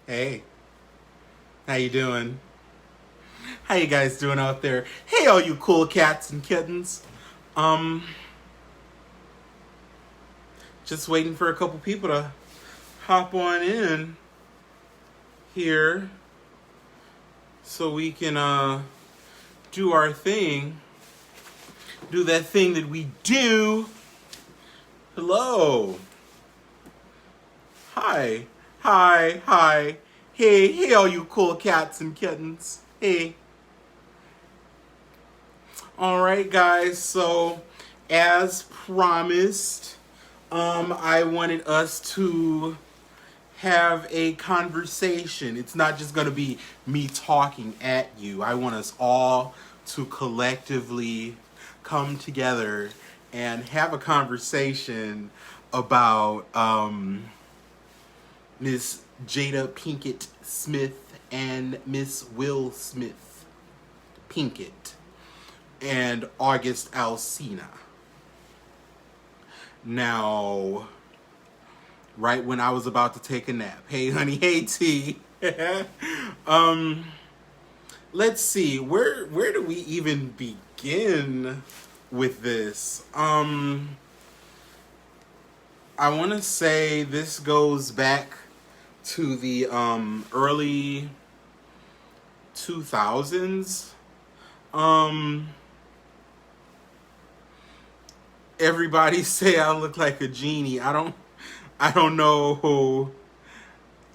Hey, how you doing? How you guys doing out there? Hey, all you cool cats and kittens. Um, just waiting for a couple people to hop on in here so we can do our thing. Do that thing that we do. Hello. Hi. Hi. Hi. Hey, all you cool cats and kittens. Hey. Alright, guys, so as promised, I wanted us to have a conversation. It's not just going to be me talking at you. I want us all to collectively come together and have a conversation about Miss Jada Pinkett Smith and Miss Will Smith Pinkett and August Alsina. Now, right when I was about to take a nap. Hey, honey. Hey, T. Let's see. Where do we even begin with this? I want to say this goes back to the early 2000s. Everybody say I look like a genie. I don't know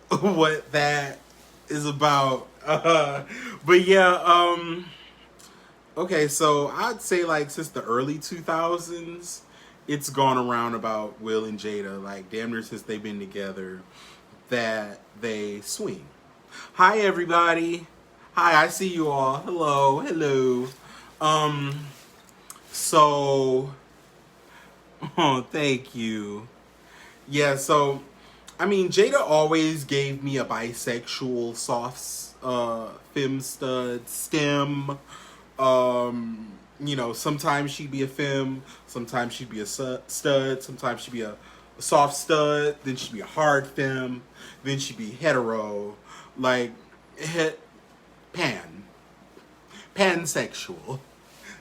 what that is about. But yeah, okay, so I'd say like since the early 2000s, it's gone around about Will and Jada, like damn near since they've been together, that they swing. Hi everybody. Hi, I see you all. Hello. So oh, thank you. Yeah, so I mean, Jada always gave me a bisexual soft femme stem. Sometimes she'd be a femme, sometimes she'd be a stud, sometimes she'd be a soft stud, then she'd be a hard femme, then she'd be hetero, like pansexual.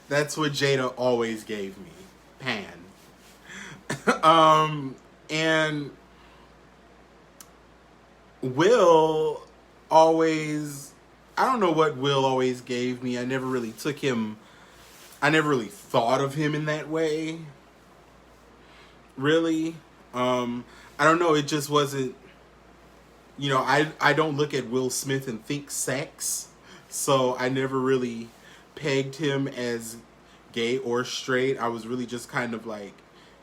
That's what Jada always gave me, pan. And Will always, I don't know what Will always gave me. I never really thought of him in that way. Really. I don't know, it just wasn't, I don't look at Will Smith and think sex. So I never really pegged him as gay or straight. I was really just kind of like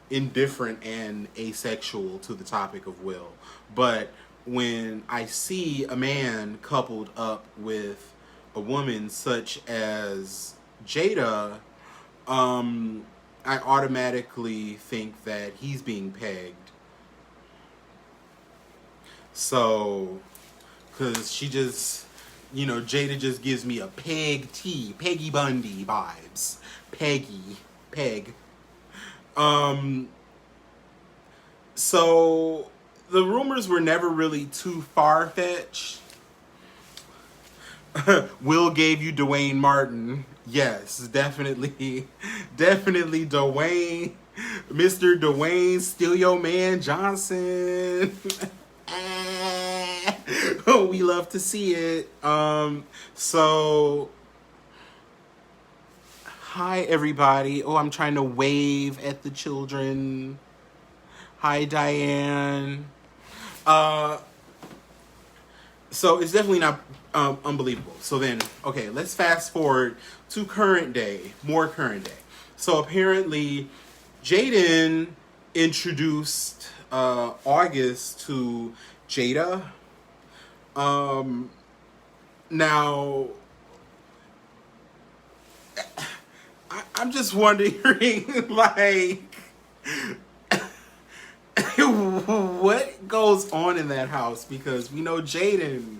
indifferent and asexual to the topic of Will. But when I see a man coupled up with a woman such as Jada, I automatically think that he's being pegged. So, because she just, Jada just gives me a Peggy Bundy vibes. Peg. So the rumors were never really too far-fetched. Will gave you Dwayne Martin. Yes, definitely Dwayne. Mr. Dwayne, still your man Johnson. We love to see it. So hi everybody. Oh, I'm trying to wave at the children. Hi Diane. So it's definitely not unbelievable. So then, okay, let's fast forward to more current day. So apparently Jaden introduced August to Jada. Now I'm just wondering, like, what goes on in that house? Because we know Jaden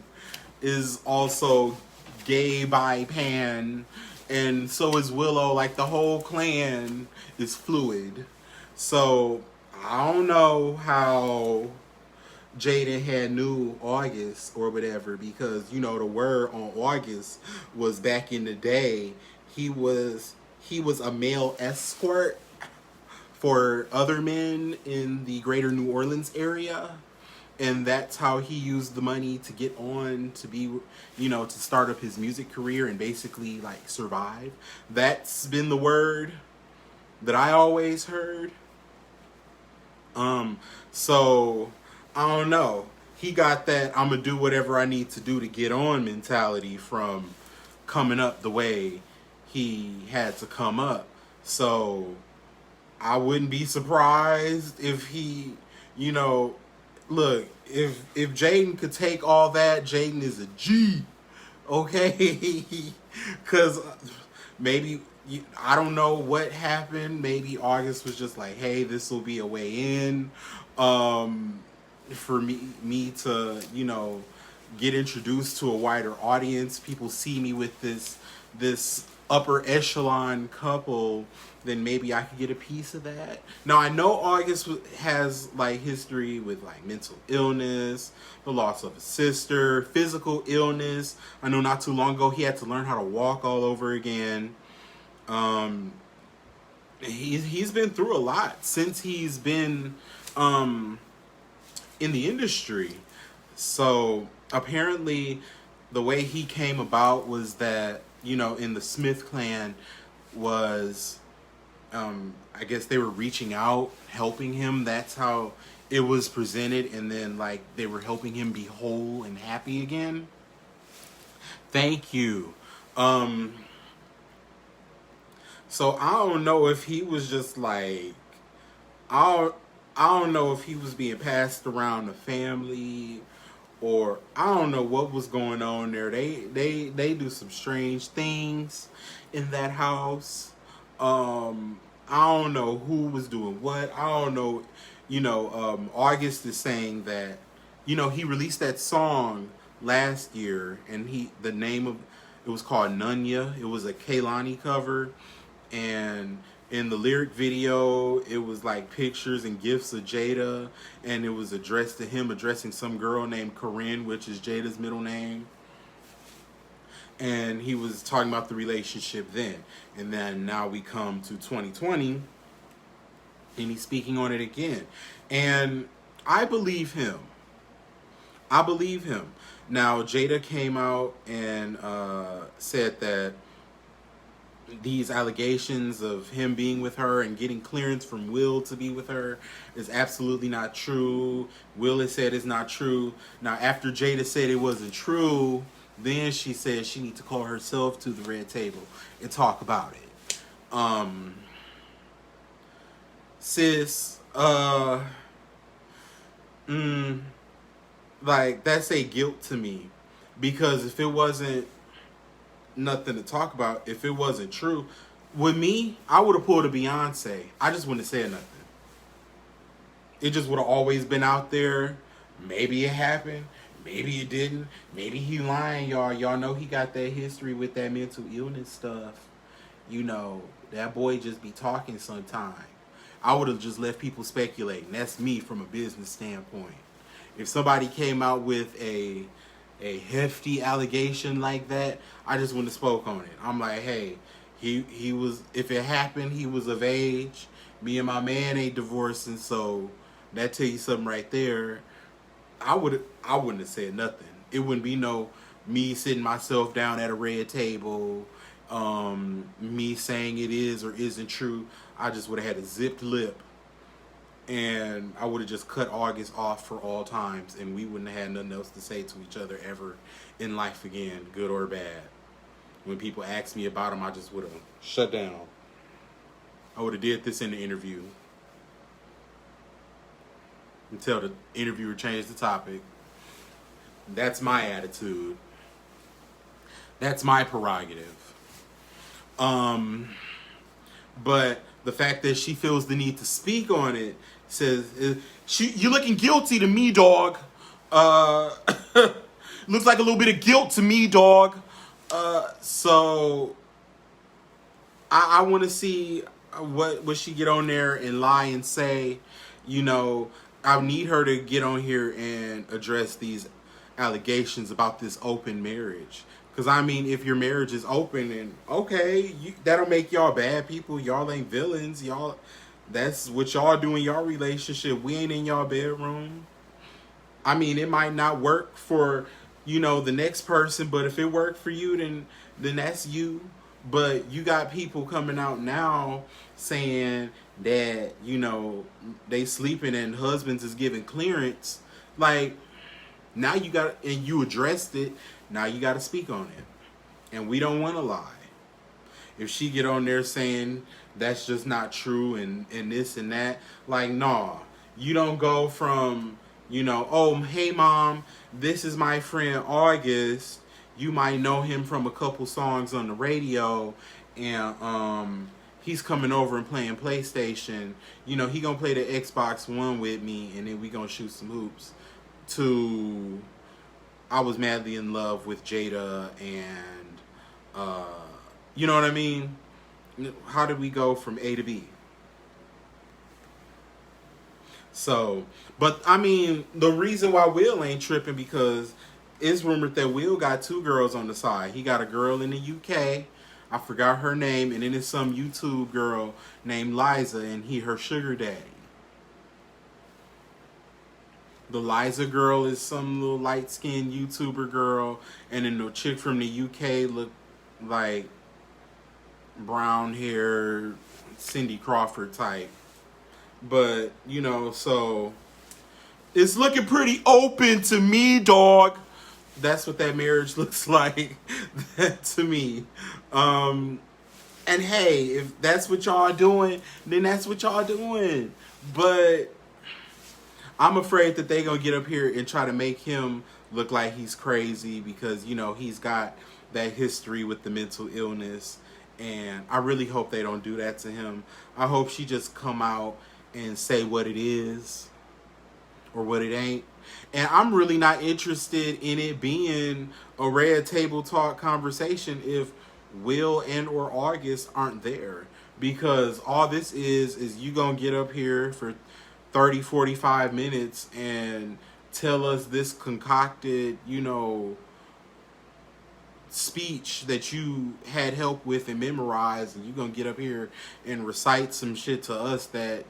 is also gay, bi, pan, and so is Willow. Like, the whole clan is fluid. So I don't know how Jada had knew August or whatever, because you know the word on August was back in the day he was a male escort for other men in the greater New Orleans area. And that's how he used the money to get on, to be, to start up his music career and basically like survive. That's been the word that I always heard. So I don't know. He got that I'm gonna do whatever I need to do to get on mentality from coming up the way he had to come up. So I wouldn't be surprised if he, you know, look, if Jaden could take all that, Jaden is a G, okay? Because maybe, I don't know what happened. Maybe August was just like, hey, this will be a way in, for me to, get introduced to a wider audience. People see me with this upper echelon couple, then maybe I could get a piece of that. Now I know August has like history with like mental illness, the loss of a sister, physical illness. I know not too long ago he had to learn how to walk all over again. He's been through a lot since he's been in the industry. So apparently the way he came about was that, in the Smith clan was, I guess they were reaching out, helping him. That's how it was presented. And then like they were helping him be whole and happy again. Thank you. So I don't know if he was just like, I don't know if he was being passed around the family, or I don't know what was going on there. They do some strange things in that house. I don't know who was doing what. I don't know. August is saying that, he released that song last year, and the name of it was called Nunya. It was a Kehlani cover, and in the lyric video, it was like pictures and gifs of Jada, and it was addressed to him addressing some girl named Corinne, which is Jada's middle name. And he was talking about the relationship then. And then now we come to 2020, and he's speaking on it again. And I believe him. Now, Jada came out and said that these allegations of him being with her and getting clearance from Will to be with her is absolutely not true. Will has said it's not true. Now, after Jada said it wasn't true, then she said she needs to call herself to the red table and talk about it. Sis, like, that's a guilt to me, because if it wasn't nothing to talk about, if it wasn't true, with me, I would have pulled a Beyonce. I just wouldn't have said nothing. It just would have always been out there. Maybe it happened. Maybe it didn't. Maybe he lying, y'all. Y'all know he got that history with that mental illness stuff. That boy just be talking sometime. I would have just left people speculating. That's me from a business standpoint. If somebody came out with a hefty allegation like that, I just wouldn't have spoke on it. I'm like, hey, he was, if it happened, he was of age. Me and my man ain't divorcing, so that tell you something right there. I wouldn't have said nothing. It wouldn't be no me sitting myself down at a red table, me saying it is or isn't true. I just would have had a zipped lip, and I would have just cut August off for all times, and we wouldn't have had nothing else to say to each other ever in life again, good or bad. When people asked me about him, I just would have shut down. I would have did this in the interview until the interviewer changed the topic. That's my attitude. That's my prerogative. But the fact that she feels the need to speak on it says, you're looking guilty to me, dog. Looks like a little bit of guilt to me, dog. So I want to see what she get on there and lie and say. I need her to get on here and address these allegations about this open marriage. Because, I mean, if your marriage is open, and okay, that'll make y'all bad people. Y'all ain't villains. Y'all, that's what y'all do in y'all relationship. We ain't in y'all bedroom. I mean, it might not work for, the next person, but if it worked for you, then that's you. But you got people coming out now saying that, they sleeping and husbands is giving clearance. Like, now you got, and you addressed it, now you got to speak on it. And we don't want to lie. If she get on there saying that's just not true and this and that, like, nah. You don't go from, oh, hey, mom, this is my friend August. You might know him from a couple songs on the radio, and he's coming over and playing PlayStation. He gonna play the Xbox One with me, and then we gonna shoot some hoops. To I was madly in love with Jada, and you know what I mean? How did we go from A to B? So, but I mean, the reason why Will ain't tripping because it's rumored that Will got 2 girls on the side. He got a girl in the UK. I forgot her name, and then there's some YouTube girl named Liza, and he her sugar daddy. The Liza girl is some little light-skinned YouTuber girl, and then the chick from the UK look like brown hair Cindy Crawford type. But, so it's looking pretty open to me, dog. That's what that marriage looks like to me. And hey, if that's what y'all doing, then that's what y'all doing. But I'm afraid that they gonna get up here and try to make him look like he's crazy because, he's got that history with the mental illness. And I really hope they don't do that to him. I hope she just come out and say what it is or what it ain't. And I'm really not interested in it being a Red Table Talk conversation if Will and or August aren't there. Because all this is you gonna get up here for 30, 45 minutes and tell us this concocted, speech that you had help with and memorized, and you're gonna get up here and recite some shit to us that,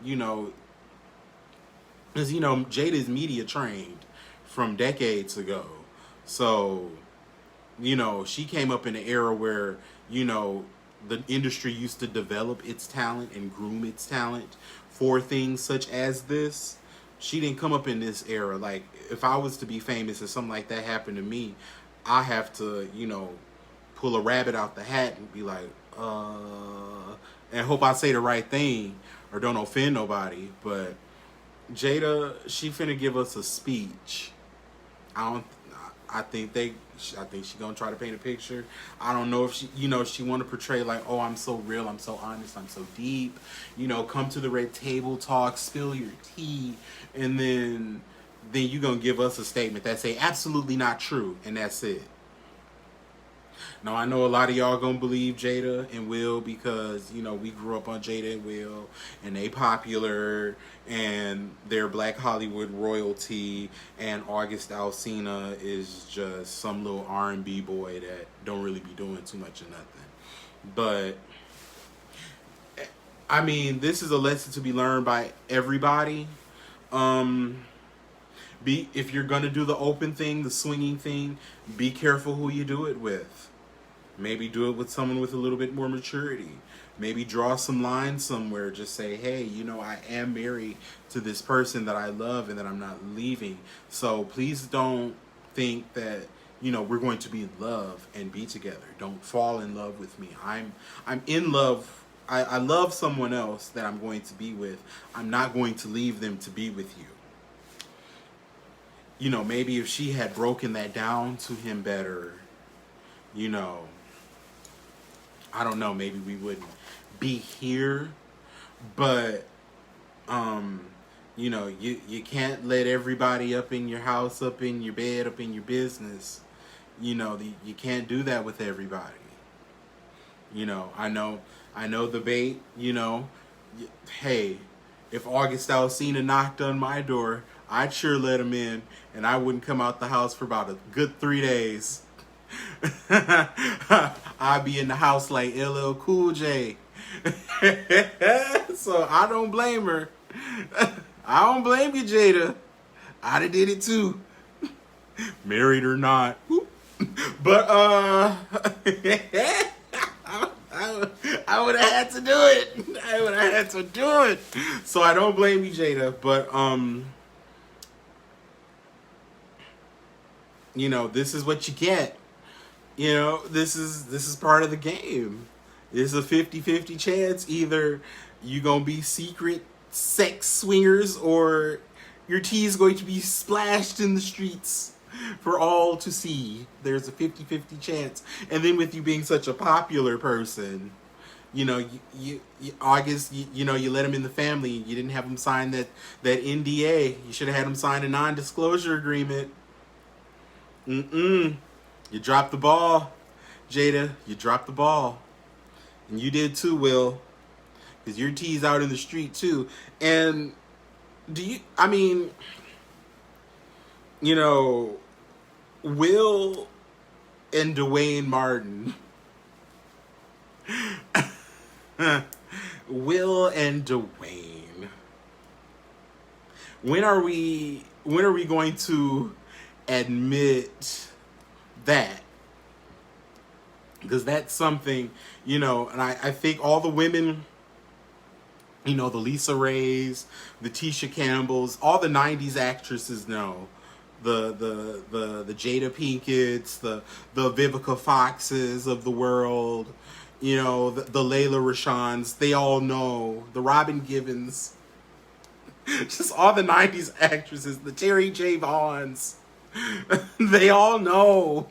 because, Jada's media trained from decades ago. So, she came up in an era where, the industry used to develop its talent and groom its talent for things such as this. She didn't come up in this era. Like, if I was to be famous and something like that happened to me, I have to, pull a rabbit out the hat and be like, and hope I say the right thing or don't offend nobody. But Jada, she finna give us a speech. I think she gonna try to paint a picture. I don't know if she want to portray like, oh, I'm so real, I'm so honest, I'm so deep. Come to the Red Table Talk, spill your tea, and then you gonna give us a statement that say absolutely not true, and that's it. Now, I know a lot of y'all gonna believe Jada and Will because, we grew up on Jada and Will, and they popular, and they're Black Hollywood royalty, and August Alsina is just some little R&B boy that don't really be doing too much of nothing. But, I mean, this is a lesson to be learned by everybody. If you're gonna do the open thing, the swinging thing, be careful who you do it with. Maybe do it with someone with a little bit more maturity. Maybe draw some lines somewhere. Just say, hey, I am married to this person that I love and that I'm not leaving. So please don't think that, we're going to be in love and be together. Don't fall in love with me. I'm in love. I love someone else that I'm going to be with. I'm not going to leave them to be with you. Maybe if she had broken that down to him better, I don't know, maybe we wouldn't be here. But, you can't let everybody up in your house, up in your bed, up in your business. You can't do that with everybody. I know the bait, hey, if August Alsina knocked on my door, I'd sure let him in, and I wouldn't come out the house for about a good 3 days. I'd be in the house like LL Cool J. So I don't blame her. I don't blame you, Jada. I'd have did it too. Married or not. But I would have had to do it. I would have had to do it. So I don't blame you, Jada. But you know, this is what you get. You know, this is part of the game. It's a 50-50 chance. Either you gonna be secret sex swingers, or your tea is going to be splashed in the streets for all to see. There's a 50-50 chance. And then with you being such a popular person, you know, you August, you know, you let him in the family. You didn't have him sign that NDA. You should have had him sign a non-disclosure agreement. You dropped the ball, Jada. You dropped the ball. And you did too, Will. Because your tea's out in the street too. And I mean, you know, Will and Dwayne Martin. Will and Dwayne. When are we going to admit that? Because that's something, you know, and I think all the women, you know, the Lisa Rays, the Tisha Campbells, all the 90s actresses know. The Jada Pinketts, the Vivica Foxes of the world, you know, the Layla Rashans, they all know. The Robin Givens, just all the 90s actresses, the Terry J. Vaughns, they all know.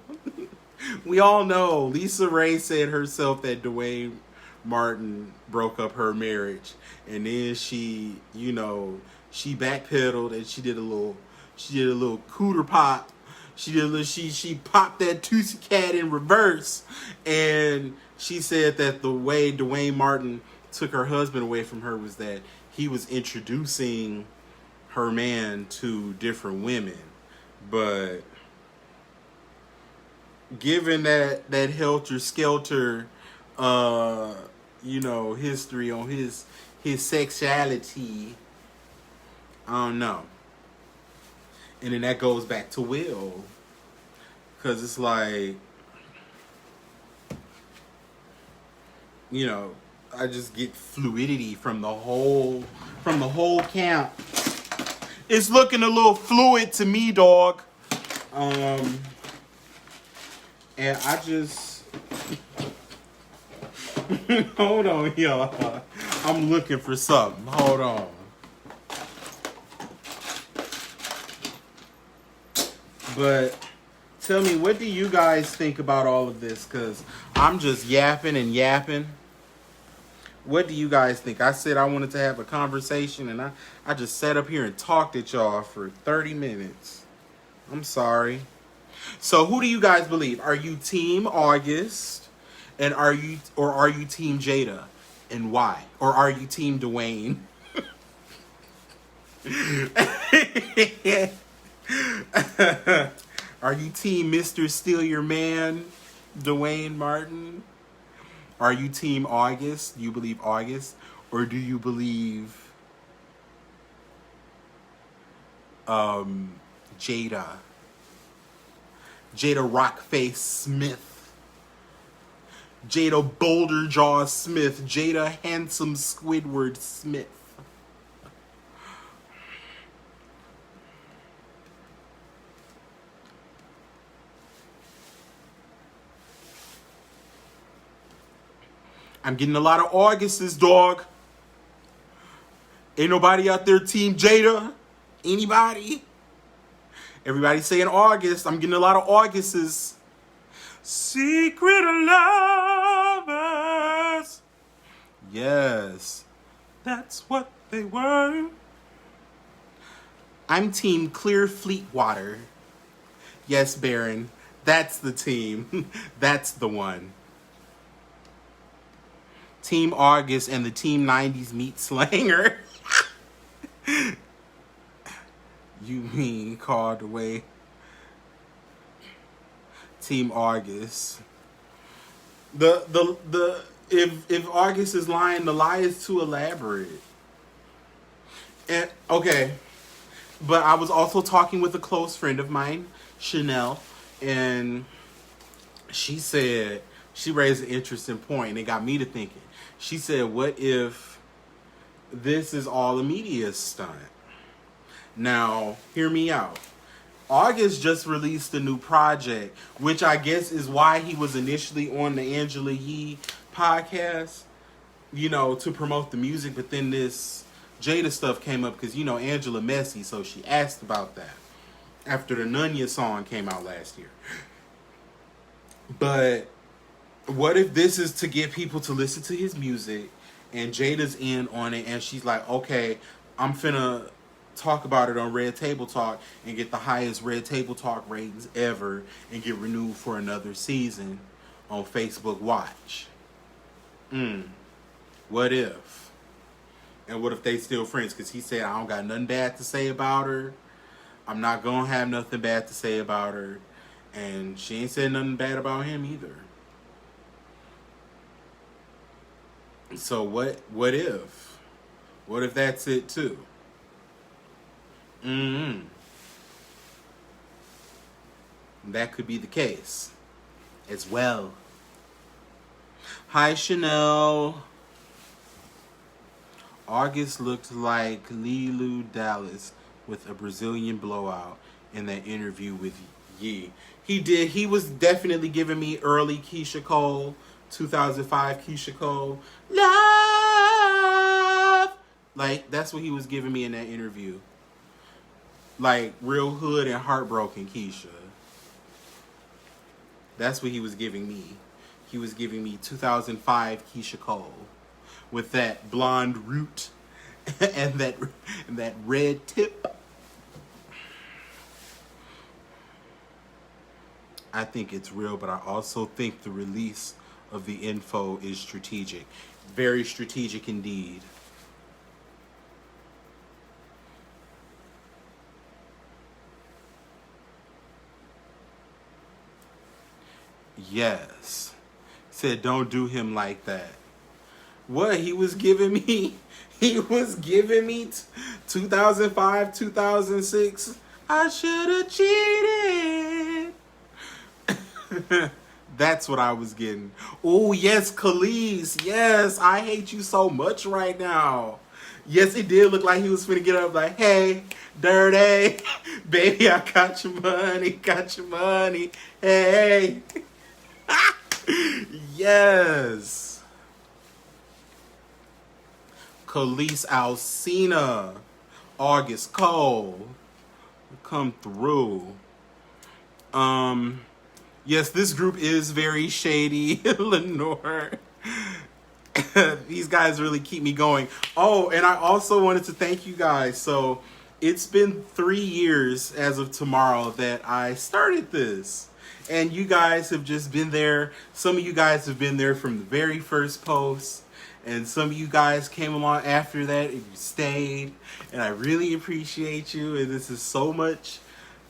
We all know. Lisa Ray said herself that Dwayne Martin broke up her marriage, and then she, you know, she backpedaled and she did a little cooter pop. She popped that Tootsie Cat in reverse, and she said that the way Dwayne Martin took her husband away from her was that he was introducing her man to different women. But given that helter skelter, you know, history on his sexuality, I don't know. And then that goes back to Will, because it's like, you know, I just get fluidity from the whole camp. It's looking a little fluid to me, dog. And I just hold on, y'all. I'm looking for something. Hold on. But tell me, what do you guys think about all of this? Because I'm just yapping and yapping. What do you guys think? I said I wanted to have a conversation, and I just sat up here and talked at y'all for 30 minutes. I'm sorry. So who do you guys believe? Are you Team August? And are you Team Jada? And why? Or are you Team Dwayne? Are you Team Mr. Steal Your Man, Dwayne Martin? Are you Team August? Do you believe August? Or do you believe Jada? Jada Rockface Smith. Jada Boulder Jaw Smith. Jada Handsome Squidward Smith. I'm getting a lot of Augusts, dog. Ain't nobody out there Team Jada? Anybody? Everybody saying August. I'm getting a lot of Augusts. Secret lovers. Yes. That's what they were. I'm Team Clear Fleetwater. Yes, Baron. That's the team. That's the one. Team August and the Team 90s meat slanger. You mean called away Team August. The if August is lying, the lie is too elaborate. And okay, but I was also talking with a close friend of mine, Chanel, and she said she raised an interesting point and it got me to thinking. She said, what if this is all a media stunt? Now, hear me out. August just released a new project, which I guess is why he was initially on the Angela Yee podcast, to promote the music. But then this Jada stuff came up because, Angela messy, so she asked about that after the Nunya song came out last year. But what if this is to get people to listen to his music and Jada's in on it and she's like, okay, I'm finna talk about it on Red Table Talk and get the highest Red Table Talk ratings ever and get renewed for another season on Facebook Watch. What if? And what if they still friends? Because he said, I don't got nothing bad to say about her. I'm not gonna have nothing bad to say about her. And she ain't said nothing bad about him either. So what if? What if that's it too? That could be the case as well. Hi, Chanel. August looked like Lilu Dallas with a Brazilian blowout in that interview with Yee. He did. He was definitely giving me early Keisha Cole, 2005 Keisha Cole. Love! Like, that's what he was giving me in that interview. Like, real hood and heartbroken Keisha. That's what he was giving me. He was giving me 2005 Keisha Cole with that blonde root and that red tip. I think it's real, but I also think the release of the info is strategic. Very strategic indeed. Yes. Said don't do him like that. What? He was giving me 2005, 2006. I should have cheated. That's what I was getting. Oh, yes, Khalees. Yes, I hate you so much right now. Yes, it did look like he was finna get up like, hey, dirty, baby, I got your money, hey. Yes. Khalees Alsina, August Cole, come through. Yes, this group is very shady, Lenore. These guys really keep me going. Oh, and I also wanted to thank you guys. So it's been 3 years as of tomorrow that I started this. And you guys have just been there. Some of you guys have been there from the very first post. And some of you guys came along after that and you stayed. And I really appreciate you. And this is so much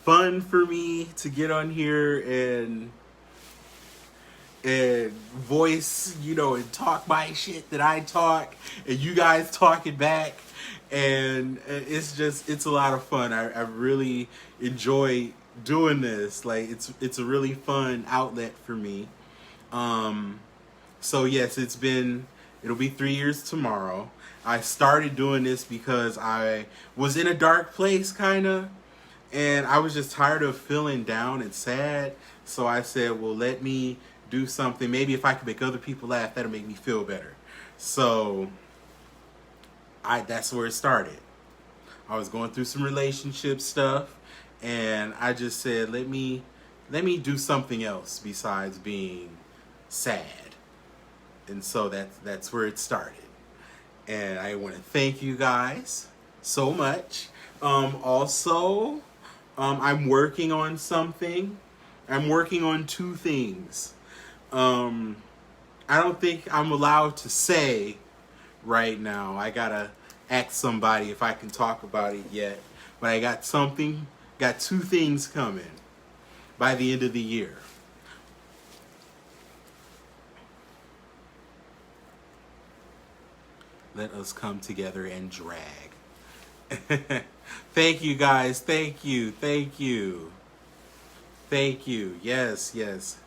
fun for me to get on here and voice, and talk my shit that I talk. And you guys talk it back. And it's a lot of fun. I really enjoy doing this. Like it's a really fun outlet for me. So yes, it'll be 3 years tomorrow. I started doing this because I was in a dark place kinda, and I was just tired of feeling down and sad. So I said, well, let me do something. Maybe if I can make other people laugh, that'll make me feel better. So that's where it started. I was going through some relationship stuff. And I just said, let me do something else besides being sad. And so that's where it started. And I want to thank you guys so much. Also, I'm working on something. I'm working on 2 things. I don't think I'm allowed to say right now. I gotta ask somebody if I can talk about it yet. But I got two things coming by the end of the year. Let us come together and drag. Thank you, guys. Thank you. Thank you. Thank you. Yes, yes.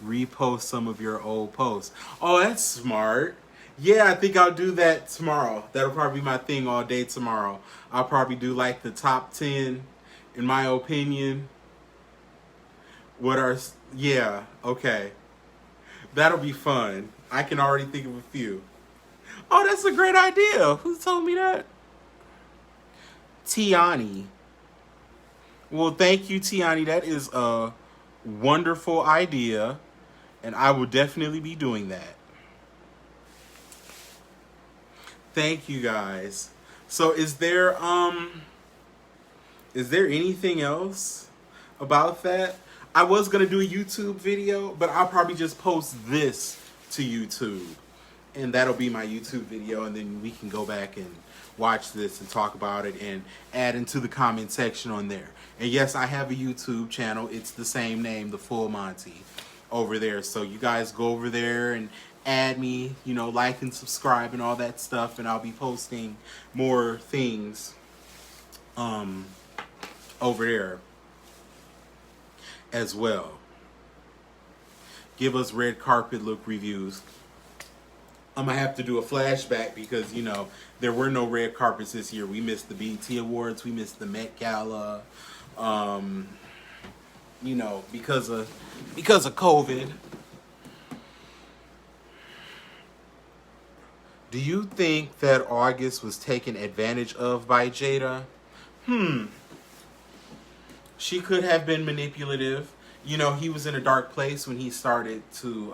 Repost some of your old posts. Oh, that's smart. Yeah, I think I'll do that tomorrow. That'll probably be my thing all day tomorrow. I'll probably do like the top 10, in my opinion. Yeah, okay. That'll be fun. I can already think of a few. Oh, that's a great idea. Who told me that? Tiani. Well, thank you, Tiani. That is a wonderful idea, and I will definitely be doing that. Thank you, guys. So, is there anything else about that? I was gonna do a YouTube video, but I'll probably just post this to YouTube, and that'll be my YouTube video, and then we can go back and watch this and talk about it and add into the comment section on there. And yes, I have a YouTube channel. It's the same name, The Full Monty, over there. So you guys go over there and add me, like and subscribe and all that stuff, and I'll be posting more things over there as well. Give us red carpet look reviews. I'm going to have to do a flashback because, there were no red carpets this year. We missed the BET Awards. We missed the Met Gala. Because of COVID. Do you think that August was taken advantage of by Jada? She could have been manipulative. He was in a dark place when he started to,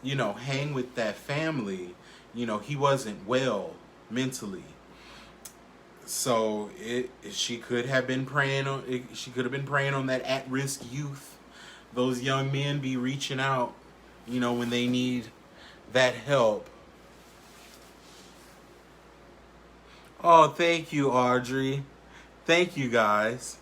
hang with that family. He wasn't well mentally. So she could have been preying on. She could have been preying on that at-risk youth. Those young men be reaching out, when they need that help. Oh, thank you, Audrey. Thank you, guys.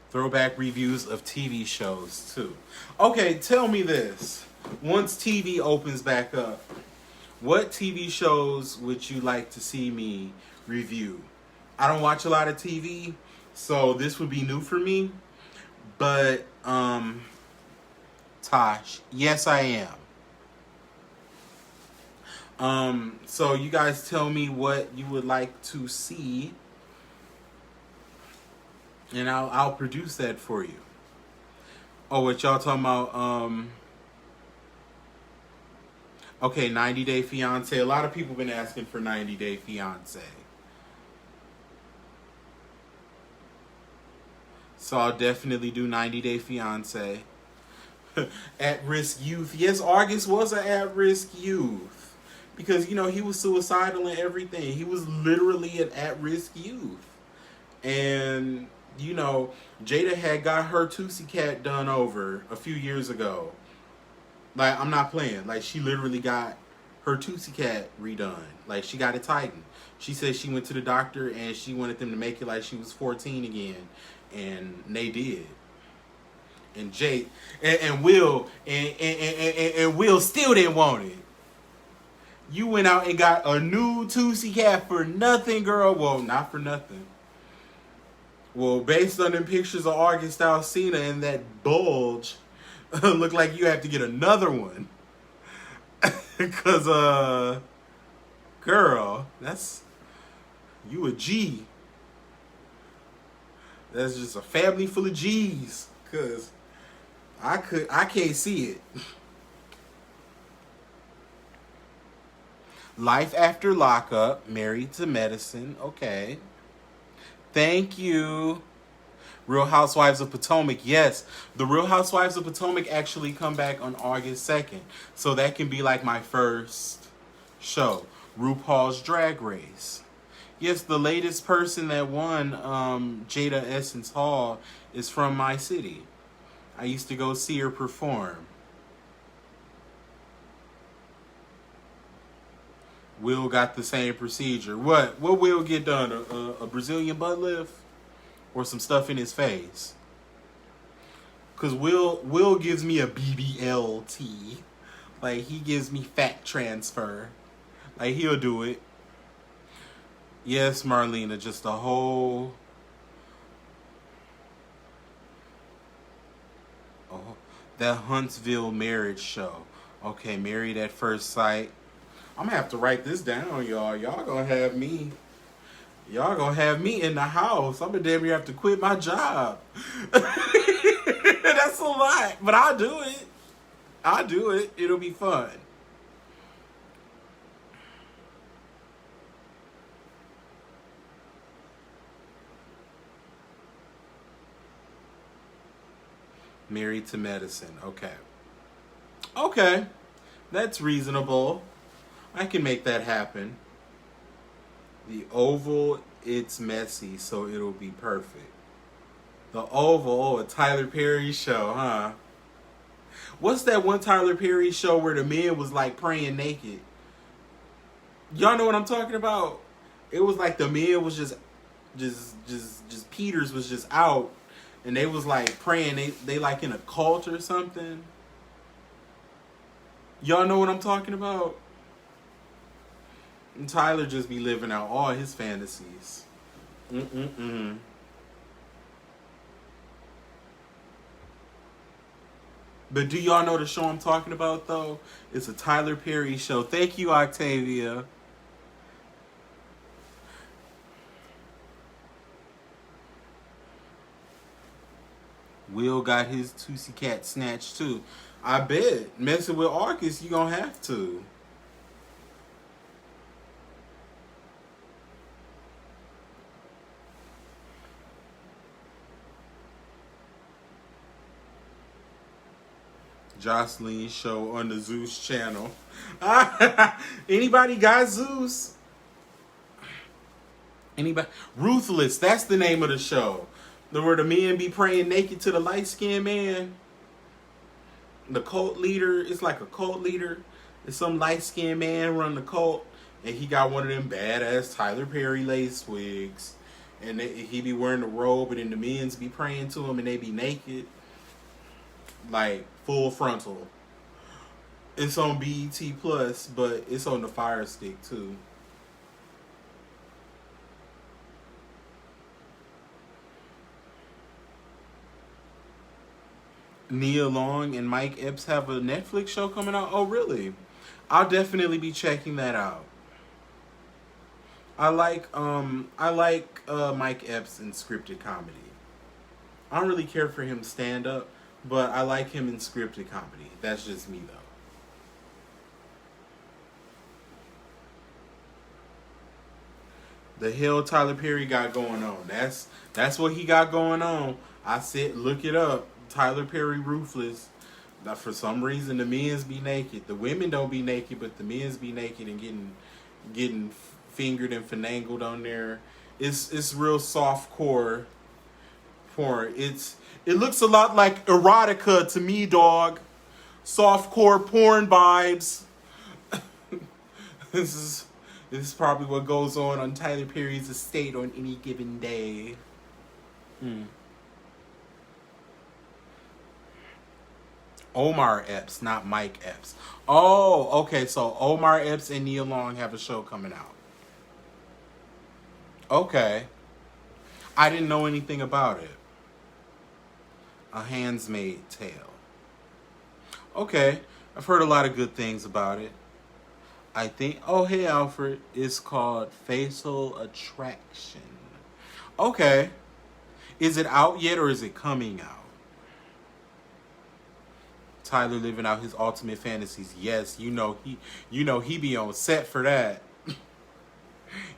Throwback reviews of TV shows, too. Okay, tell me this. Once TV opens back up, what TV shows would you like to see me review? I don't watch a lot of TV, so this would be new for me. But, Tosh, yes, I am. So you guys tell me what you would like to see, and I'll produce that for you. Oh, what y'all talking about? Okay, 90 Day Fiancé. A lot of people been asking for 90 Day Fiancé. So I'll definitely do 90 Day Fiancé. At-risk youth. Yes, August was an at-risk youth. Because, he was suicidal and everything. He was literally an at-risk youth. And, Jada had got her Tootsie Cat done over a few years ago. Like, I'm not playing. Like, she literally got her Tootsie Cat redone. Like, she got it tightened. She said she went to the doctor and she wanted them to make it like she was 14 again. And they did. And Jake and Will and Will still didn't want it. You went out and got a new Tootsie Cat for nothing, girl. Well, not for nothing. Well, based on them pictures of August Alsina and that bulge, look like you have to get another one. Because, girl, you a G. That's just a family full of G's. Because I can't see it. Life After Lockup, Married to Medicine. Okay. Thank you. Real Housewives of Potomac. Yes, the Real Housewives of Potomac actually come back on August 2nd. So that can be like my first show. RuPaul's Drag Race. Yes, the latest person that won Jada Essence Hall is from my city. I used to go see her perform. Will got the same procedure. What Will get done? A Brazilian butt lift or some stuff in his face? Cause Will gives me a BBLT. Like he gives me fat transfer. Like he'll do it. Yes, Marlena, just a whole. Oh, that Huntsville marriage show. Okay, Married at First Sight. I'm gonna have to write this down, y'all. Y'all gonna have me. Y'all gonna have me in the house. I'm gonna damn near have to quit my job. That's a lot, but I'll do it. I'll do it. It'll be fun. Married to Medicine. Okay. Okay. That's reasonable. I can make that happen. The Oval, it's messy, so it'll be perfect. The Oval, oh, a Tyler Perry show, huh? What's that one Tyler Perry show where the men was like praying naked? Y'all know what I'm talking about? It was like the men was just Peters was just out, and they was like praying. They like in a cult or something. Y'all know what I'm talking about? And Tyler just be living out all his fantasies. But do y'all know the show I'm talking about, though? It's a Tyler Perry show. Thank you, Octavia. Will got his Tootsie Cat snatched, too. I bet. Messing with Arcus, you gonna have to. Jocelyn show on the Zeus channel. Anybody got Zeus? Anybody? Ruthless, that's the name of the show. Where the men be praying naked to the light-skinned man. The cult leader, it's like a cult leader. It's some light-skinned man run the cult. And he got one of them badass Tyler Perry lace wigs. And he be wearing the robe, and then the men's be praying to him, and they be naked. Like, full frontal. It's on BET Plus, but it's on the Fire Stick, too. Nia Long and Mike Epps have a Netflix show coming out. Oh, really? I'll definitely be checking that out. I like Mike Epps in scripted comedy. I don't really care for him stand up, but I like him in scripted comedy. That's just me, though. The hell Tyler Perry got going on? That's what he got going on. I said, look it up. Tyler Perry Ruthless. Now, for some reason, the men's be naked. The women don't be naked, but the men's be naked and getting fingered and finangled on there. It's real soft core porn. It looks a lot like erotica to me, dog. Soft core porn vibes. This is probably what goes on Tyler Perry's estate on any given day. Omar Epps, not Mike Epps. Oh, okay. So Omar Epps and Nia Long have a show coming out. Okay. I didn't know anything about it. A Handmaid's Tale. Okay. I've heard a lot of good things about it. I think, oh, hey, Alfred. It's called Fatal Attraction. Okay. Is it out yet or is it coming out? Tyler living out his ultimate fantasies. Yes, you know he be on set for that.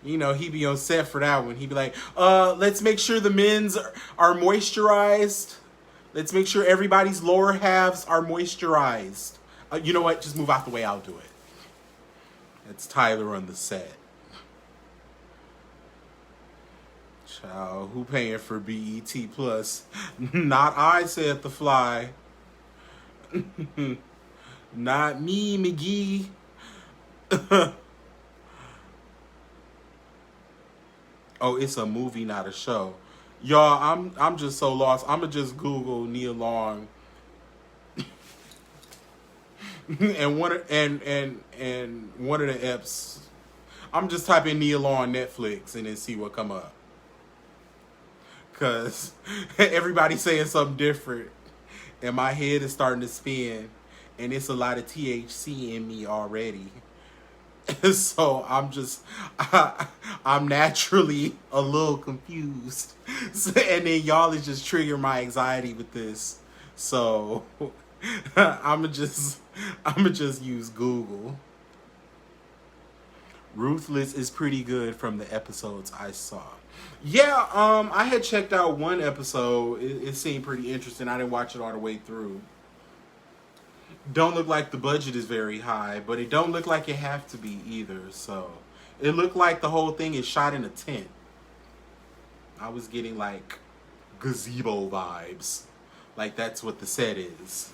He be on set for that one. He be like, let's make sure the men's are moisturized. Let's make sure everybody's lower halves are moisturized. You know what? Just move out the way. I'll do it. It's Tyler on the set. Child, who paying for BET Plus? Not I, said the fly. Not me, McGee. Oh, it's a movie, not a show. Y'all, I'm just so lost. I'ma just Google Nia Long and one of the apps. I'm just typing Nia Long Netflix and then see what come up. Cause everybody's saying something different, and my head is starting to spin, and it's a lot of THC in me already. So I'm naturally a little confused. So, and then y'all is just triggering my anxiety with this. So I'ma just I'ma just use Google. Ruthless is pretty good from the episodes I saw. Yeah, I had checked out one episode. It seemed pretty interesting. I didn't watch it all the way through. Don't look like the budget is very high, but it don't look like it have to be either. So it looked like the whole thing is shot in a tent. I was getting like gazebo vibes, like that's what the set is.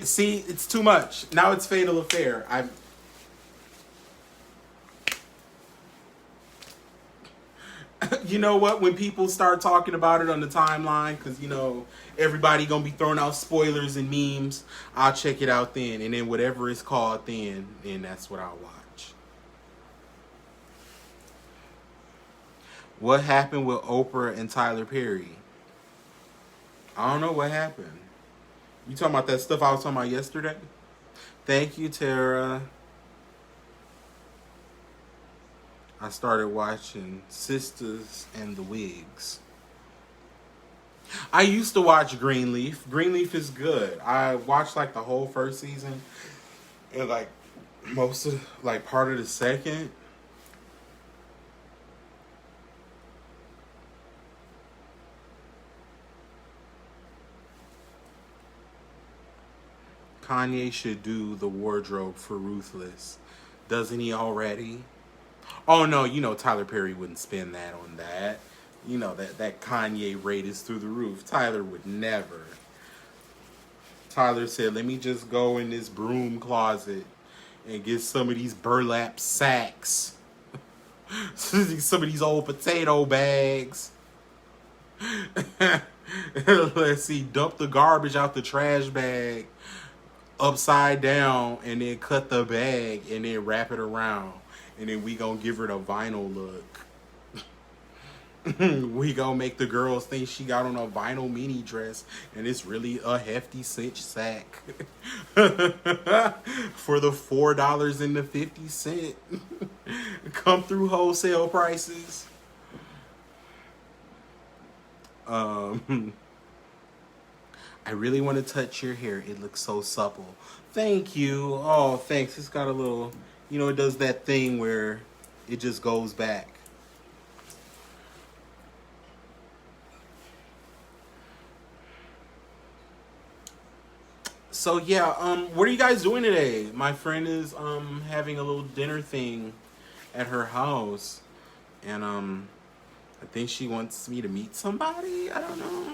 See, it's too much. Now it's Fatal Affair. You know what? When people start talking about it on the timeline, because you know everybody gonna be throwing out spoilers and memes, I'll check it out then, and then whatever it's called then that's what I'll watch. What happened with Oprah and Tyler Perry? I don't know what happened. You talking about that stuff I was talking about yesterday? Thank you, Tara. I started watching Sisters and the Wigs. I used to watch Greenleaf. Greenleaf is good. I watched like the whole first season and like most of like part of the second. Kanye should do the wardrobe for Ruthless. Doesn't he already? Oh no, you know Tyler Perry wouldn't spend that on that. You know that Kanye rate is through the roof. Tyler would never. Tyler said, "Let me just go in this broom closet and get some of these burlap sacks, some of these old potato bags. Let's see, dump the garbage out the trash bag upside down, and then cut the bag and then wrap it around." And then we gonna give her the vinyl look. We gonna make the girls think she got on a vinyl mini dress and it's really a hefty cinch sack. For the $4.50. Come through wholesale prices. I really want to touch your hair. It looks so supple. Thank you. Oh, thanks. It's got a little... You know, it does that thing where it just goes back. So yeah, what are you guys doing today? My friend is having a little dinner thing at her house, and I think she wants me to meet somebody. I don't know.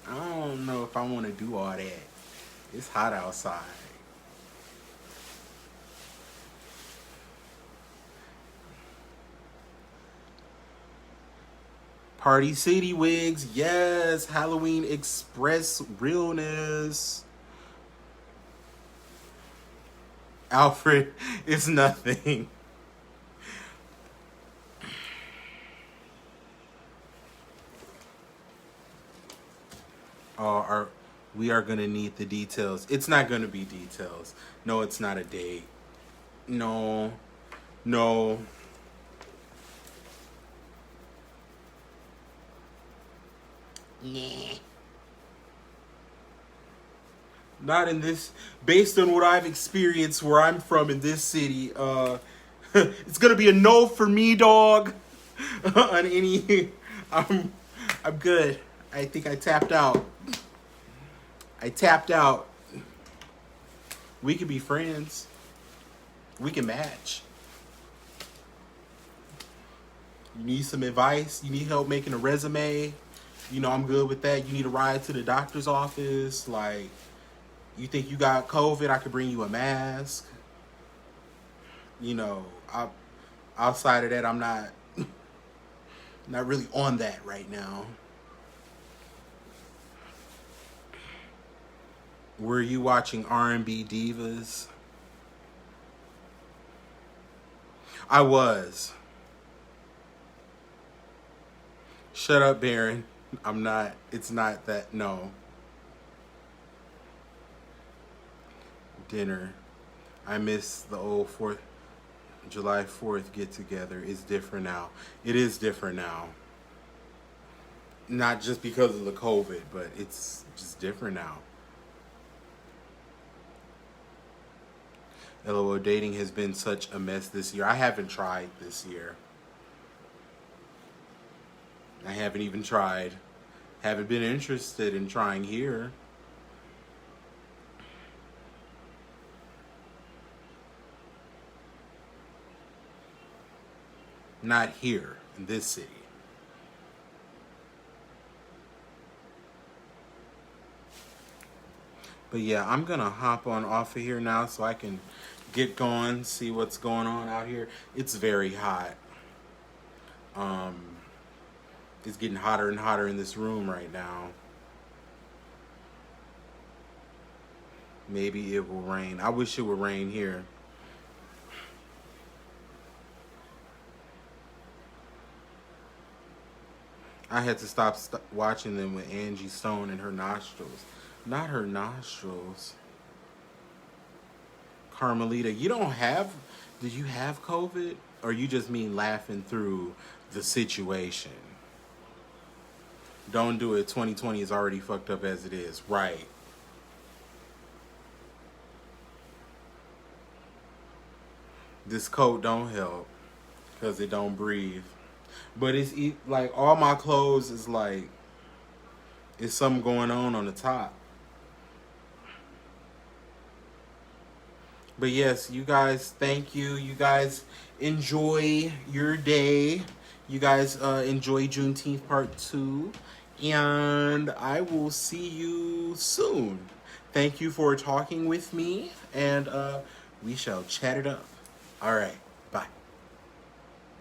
I don't know if I want to do all that. It's hot outside. Party City wigs, yes. Halloween Express realness. Alfred, it's nothing. We are gonna need the details. It's not gonna be details. No, it's not a date. No, no. Nah. Not in this. Based on what I've experienced where I'm from in this city, it's gonna be a no for me, dog. On any, I'm good. I think I tapped out. We could be friends. We can match. You need some advice? You need help making a resume? I'm good with that. You need a ride to the doctor's office. Like, you think you got COVID, I could bring you a mask. You know, I, outside of that, I'm not really on that right now. Were you watching R&B divas? I was. Shut up, Baron. I'm not. It's not that. No. Dinner. I miss the old July 4th get together. It's different now. It is different now. Not just because of the COVID, but it's just different now. LOL, dating has been such a mess this year. I haven't tried this year. I haven't even tried. Haven't been interested in trying here. Not here, in this city. But yeah, I'm gonna hop on off of here now so I can get going, see what's going on out here. It's very hot. Um, it's getting hotter and hotter in this room right now. Maybe it will rain. I wish it would rain here. I had to stop watching them with Angie Stone and her nostrils. Not her nostrils. Carmelita, you don't have... Did you have COVID? Or you just mean laughing through the situation? Don't do it. 2020 is already fucked up as it is. Right. This coat don't help. Because it don't breathe. But it's like all my clothes is like... It's something going on the top. But yes, you guys, thank you. You guys enjoy your day. You guys enjoy Juneteenth Part 2. And I will see you soon. Thank you for talking with me. And we shall chat it up. All right.